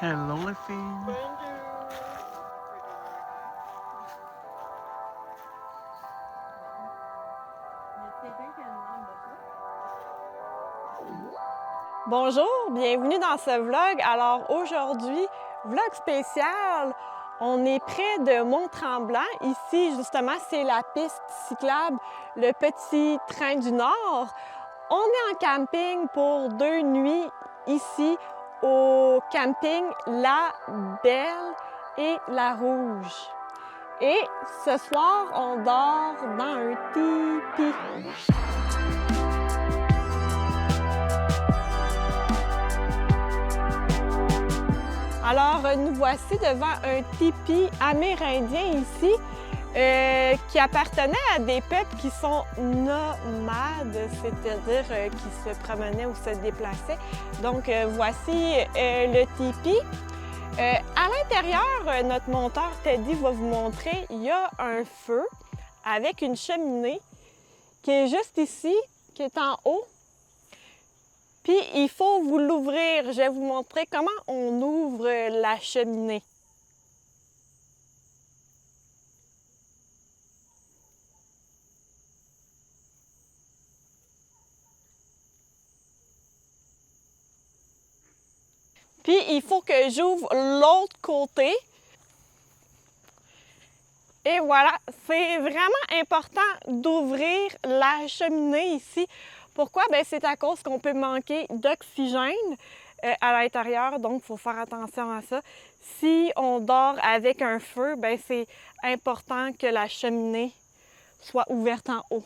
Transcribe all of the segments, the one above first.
Hello, les filles. Bonjour, bienvenue dans ce vlog. Alors aujourd'hui, vlog spécial, on est près de Mont-Tremblant. Ici, justement, c'est la piste cyclable, le Petit Train du Nord. On est en camping pour 2 nuits ici au camping La Belle et La Rouge. Et ce soir, on dort dans un tipi. Alors, nous voici devant un tipi amérindien ici qui appartenait à des peuples qui sont nomades, c'est-à-dire qui se promenaient ou se déplaçaient. Donc, voici le tipi. À l'intérieur, notre monteur Teddy va vous montrer, il y a un feu avec une cheminée qui est juste ici, qui est en haut. Puis, il faut vous l'ouvrir. Je vais vous montrer comment on ouvre la cheminée. Puis, il faut que j'ouvre l'autre côté. Et voilà, c'est vraiment important d'ouvrir la cheminée ici. Pourquoi? Bien, c'est à cause qu'on peut manquer d'oxygène à l'intérieur, donc il faut faire attention à ça. Si on dort avec un feu, bien, c'est important que la cheminée soit ouverte en haut.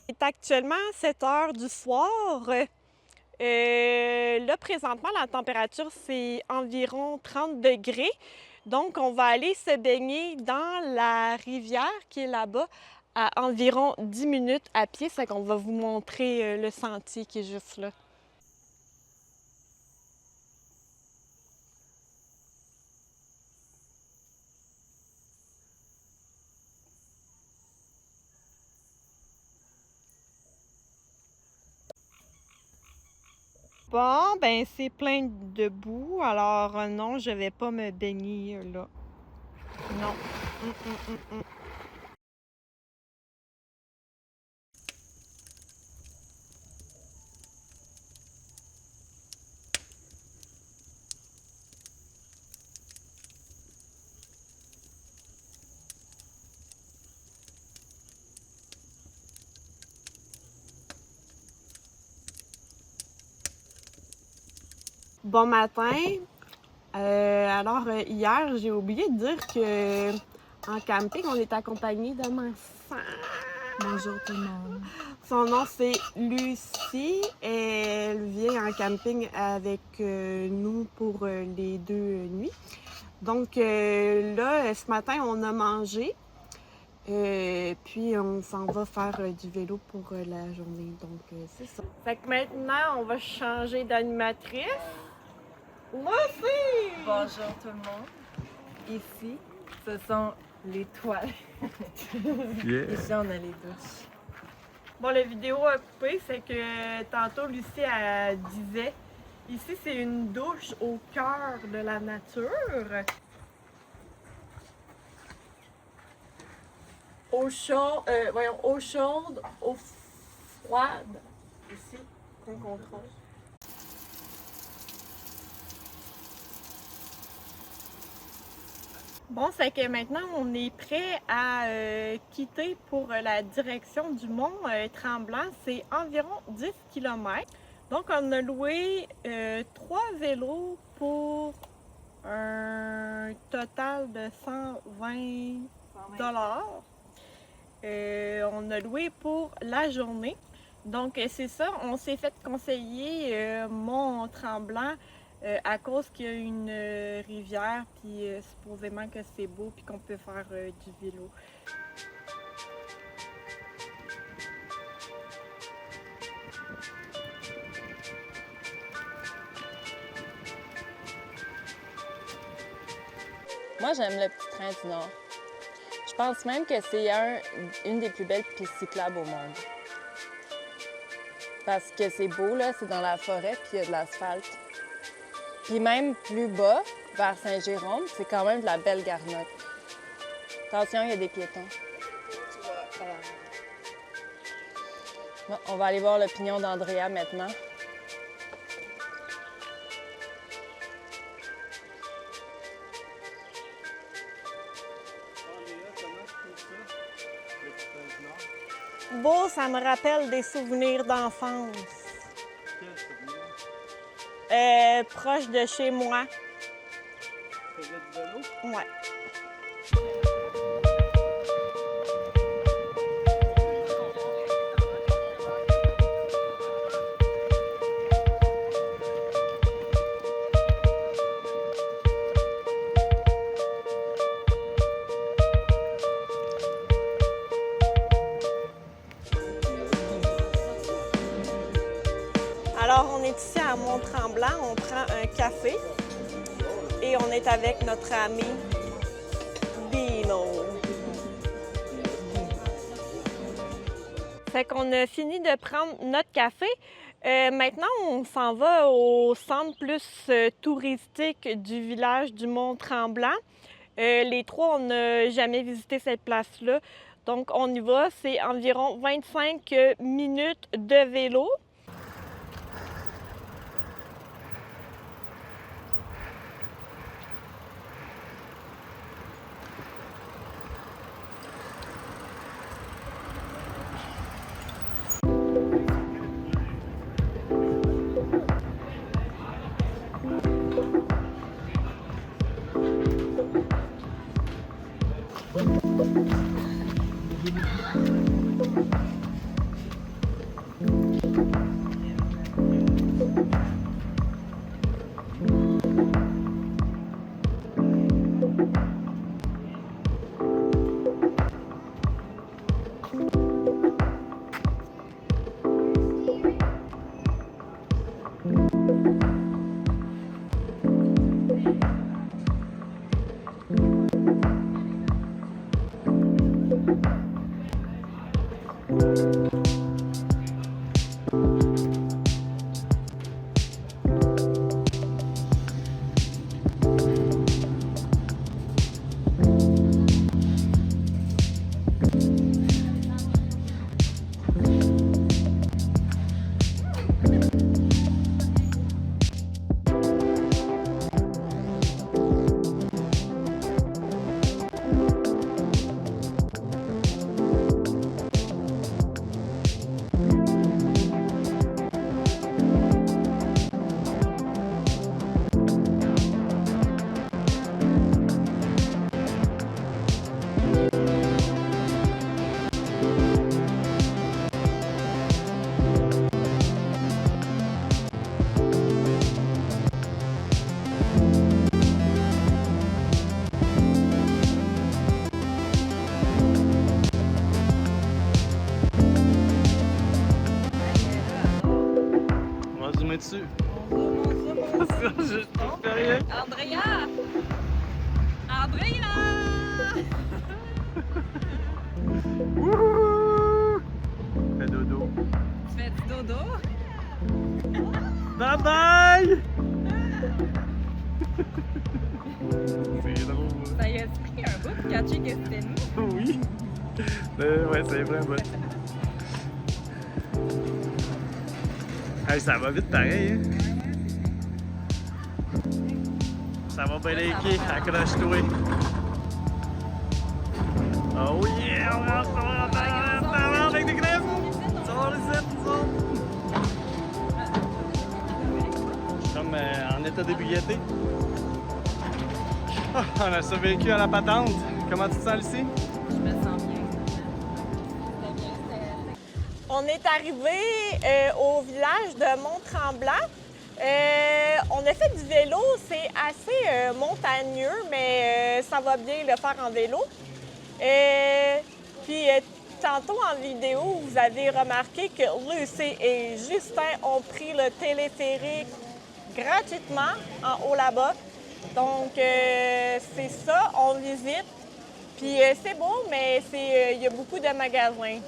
Il est actuellement 7 heures du soir. Là, présentement, la température, c'est environ 30 degrés. Donc, on va aller se baigner dans la rivière qui est là-bas à environ 10 minutes à pied. C'est qu'on va vous montrer le sentier qui est juste là. Bon, ben c'est plein de boue, alors non, je vais pas me baigner là. Non. Bon matin. Hier, j'ai oublié de dire que en camping, on est accompagné de ma sœur. Bonjour tout le monde. Son nom, c'est Lucie. Elle vient en camping avec nous pour les 2 nuits. Donc là, ce matin, on a mangé. Puis on s'en va faire du vélo pour la journée. Donc c'est ça. Fait que maintenant, on va changer d'animatrice. Lucie! Bonjour tout le monde. Ici, ce sont les toilettes. Yeah. Ici, on a les douches. Bon, la vidéo a coupé, c'est que tantôt Lucie elle disait ici c'est une douche au cœur de la nature. Eau chaude, eau chaude, eau froide. Ici, on contrôle. Bon, c'est que maintenant on est prêt à quitter pour la direction du mont Tremblant. C'est environ 10 km. Donc on a loué 3 vélos pour un total de 120 $. On a loué pour la journée. Donc c'est ça, on s'est fait conseiller Mont Tremblant à cause qu'il y a une rivière, puis supposément que c'est beau, puis qu'on peut faire du vélo. Moi, j'aime le Petit Train du Nord. Je pense même que c'est une des plus belles pistes cyclables au monde. Parce que c'est beau, là, c'est dans la forêt, puis il y a de l'asphalte. Puis même plus bas, vers Saint-Jérôme, c'est quand même de la belle garnotte. Attention, il y a des piétons. Bon, on va aller voir le pignon d'Andrea maintenant. Beau, ça me rappelle des souvenirs d'enfance. Quel souvenir? Proche de chez moi. Tu faisais du vélo? Ouais. Alors, on est ici à Mont-Tremblant, on prend un café et on est avec notre ami Dino. Fait qu'on a fini de prendre notre café. Maintenant, on s'en va au centre plus touristique du village du Mont-Tremblant. Les trois, on n'a jamais visité cette place-là. Donc, on y va. C'est environ 25 minutes de vélo. Dessus. Je fais rien. Andrea! Andrea! Wouhou! Fais dodo. Tu fais du dodo? Bye bye! C'est drôle. Ça y a pris un bout pour catcher que c'était nous. Oui. Ouais, c'est vrai, bon. Hey, ça va vite pareil, hein? Ça va bien liker, accroche-toi. Oh yeah! On rentre avec des griffes! Sors ici, sors! Je suis comme en état d'ébriété. Oh, on a survécu à la patente. Comment tu te sens ici? Je me sens bien. On est arrivé au village de Mont-Tremblant. On a fait du vélo, c'est assez montagneux, mais ça va bien le faire en vélo. Puis tantôt en vidéo, vous avez remarqué que Lucie et Justin ont pris le téléphérique gratuitement en haut là-bas. Donc c'est ça, on visite. Puis c'est beau, mais il y a beaucoup de magasins.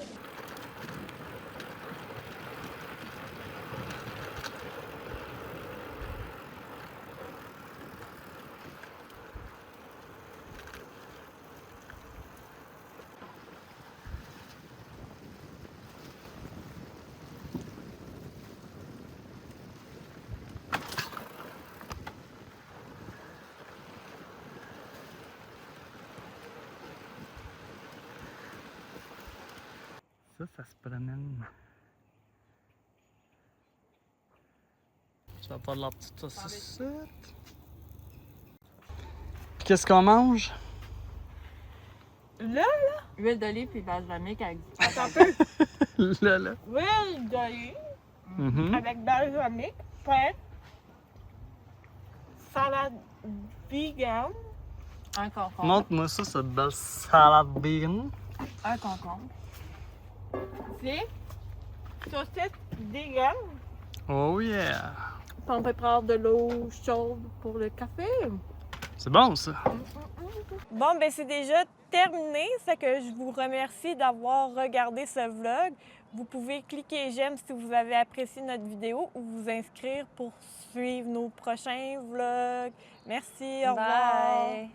ça se promène. Ça va faire de la petite saucisse. Puis qu'est-ce qu'on mange? Là, Huile d'olive puis balsamique avec du attends un peu. Là. Huile d'olive Mhm. avec balsamique, pain, salade vegan, un concombre. Montre-moi ça, cette belle salade vegan. Un concombre. c'est saucisse vegan. Oh yeah! Puis on prépare de l'eau chaude pour le café. C'est bon, ça. Bon, ben c'est déjà terminé. C'est que je vous remercie d'avoir regardé ce vlog. Vous pouvez cliquer j'aime si vous avez apprécié notre vidéo ou vous inscrire pour suivre nos prochains vlogs. Merci, au revoir. Bye!